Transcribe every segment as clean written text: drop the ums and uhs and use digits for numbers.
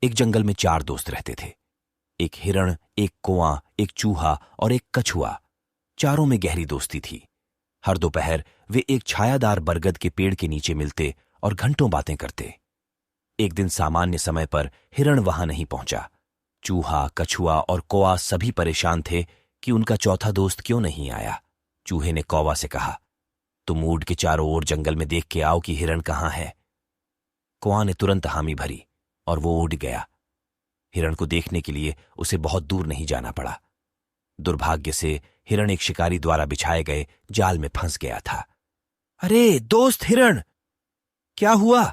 एक जंगल में 4 दोस्त रहते थे। एक हिरण, एक कौआ, एक चूहा और एक कछुआ। चारों में गहरी दोस्ती थी। हर दोपहर वे एक छायादार बरगद के पेड़ के नीचे मिलते और घंटों बातें करते। एक दिन सामान्य समय पर हिरण वहां नहीं पहुंचा। चूहा, कछुआ और कौआ सभी परेशान थे कि उनका चौथा दोस्त क्यों नहीं आया। चूहे ने कौवा से कहा, तुम ऊँट के चारों ओर जंगल में देख के आओ कि हिरण कहाँ है। कौआ ने तुरंत हामी भरी और वो उड़ गया। हिरण को देखने के लिए उसे बहुत दूर नहीं जाना पड़ा। दुर्भाग्य से हिरण एक शिकारी द्वारा बिछाए गए जाल में फंस गया था। अरे दोस्त हिरण, क्या हुआ?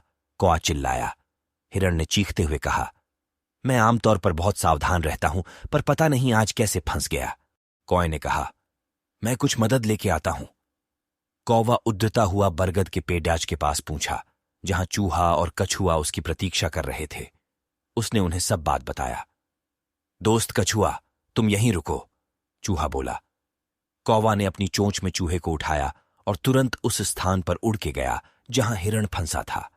कौआ चिल्लाया। हिरण ने चीखते हुए कहा, मैं आमतौर पर बहुत सावधान रहता हूं, पर पता नहीं आज कैसे फंस गया। कौए ने कहा, मैं कुछ मदद लेके आता हूं। कौवा उद्रता हुआ बरगद के पेड़ाज के पास पहुंचा, जहां चूहा और कछुआ उसकी प्रतीक्षा कर रहे थे। उसने उन्हें सब बात बताया। दोस्त कछुआ, तुम यहीं रुको, चूहा बोला। कौवा ने अपनी चोंच में चूहे को उठाया और तुरंत उस स्थान पर उड़ के गया जहां हिरण फंसा था।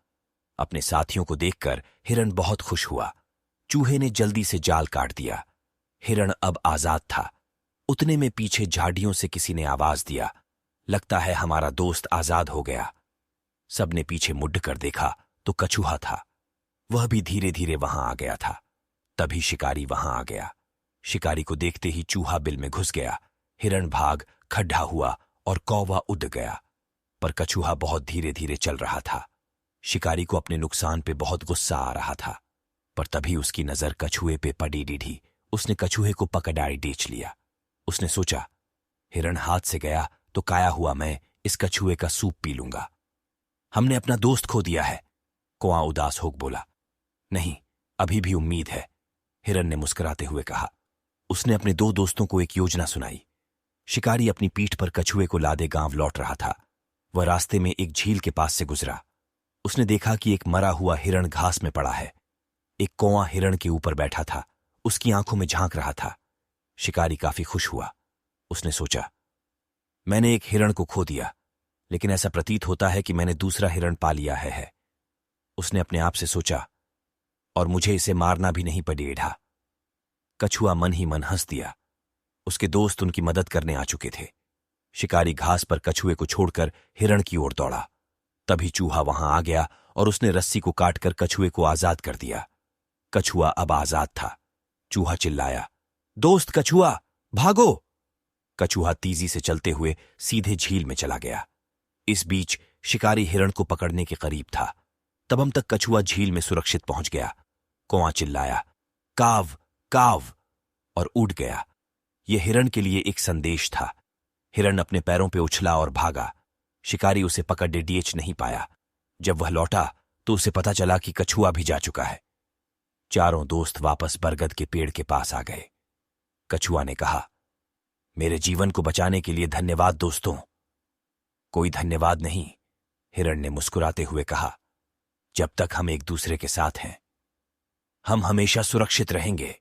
अपने साथियों को देखकर हिरण बहुत खुश हुआ। चूहे ने जल्दी से जाल काट दिया। हिरण अब आजाद था। उतने में पीछे झाड़ियों से किसी ने आवाज दिया, लगता है हमारा दोस्त आजाद हो गया। सबने पीछे मुड़ कर देखा तो कछुआ था। वह भी धीरे धीरे वहां आ गया था। तभी शिकारी वहां आ गया। शिकारी को देखते ही चूहा बिल में घुस गया। हिरण भाग खड्डा हुआ और कौवा उड़ गया, पर कछुआ बहुत धीरे धीरे चल रहा था। शिकारी को अपने नुकसान पे बहुत गुस्सा आ रहा था, पर तभी उसकी नजर कछुए पे पड़ी डीढ़ी। उसने कछुए को पकड़ाई डेंच लिया। उसने सोचा, हिरण हाथ से गया तो काया हुआ मैं इस कछुए का सूप पी लूंगा। हमने अपना दोस्त खो दिया है, कौआ उदास होकर बोला। नहीं, अभी भी उम्मीद है, हिरण ने मुस्कुराते हुए कहा। उसने अपने 2 दोस्तों को एक योजना सुनाई। शिकारी अपनी पीठ पर कछुए को लादे गांव लौट रहा था। वह रास्ते में एक झील के पास से गुजरा। उसने देखा कि एक मरा हुआ हिरण घास में पड़ा है। एक कौआ हिरण के ऊपर बैठा था, उसकी आंखों में झांक रहा था। शिकारी काफी खुश हुआ। उसने सोचा, मैंने एक हिरण को खो दिया, लेकिन ऐसा प्रतीत होता है कि मैंने दूसरा हिरण पा लिया है। उसने अपने आप से सोचा, और मुझे इसे मारना भी नहीं पड़ेगा। कछुआ मन ही मन हंस दिया। उसके दोस्त उनकी मदद करने आ चुके थे। शिकारी घास पर कछुए को छोड़कर हिरण की ओर दौड़ा। तभी चूहा वहां आ गया और उसने रस्सी को काटकर कछुए को आजाद कर दिया। कछुआ अब आजाद था। चूहा चिल्लाया, दोस्त कछुआ, भागो! कछुआ तेजी से चलते हुए सीधे झील में चला गया। इस बीच शिकारी हिरण को पकड़ने के करीब था। तब तक कछुआ झील में सुरक्षित पहुंच गया। कौआ चिल्लाया, काव काव, और उड़ गया। यह हिरण के लिए एक संदेश था। हिरण अपने पैरों पे उछला और भागा। शिकारी उसे पकड़े डीएच नहीं पाया। जब वह लौटा तो उसे पता चला कि कछुआ भी जा चुका है। चारों दोस्त वापस बरगद के पेड़ के पास आ गए। कछुआ ने कहा, मेरे जीवन को बचाने के लिए धन्यवाद दोस्तों। कोई धन्यवाद नहीं, हिरण ने मुस्कुराते हुए कहा। जब तक हम एक दूसरे के साथ हैं, हम हमेशा सुरक्षित रहेंगे।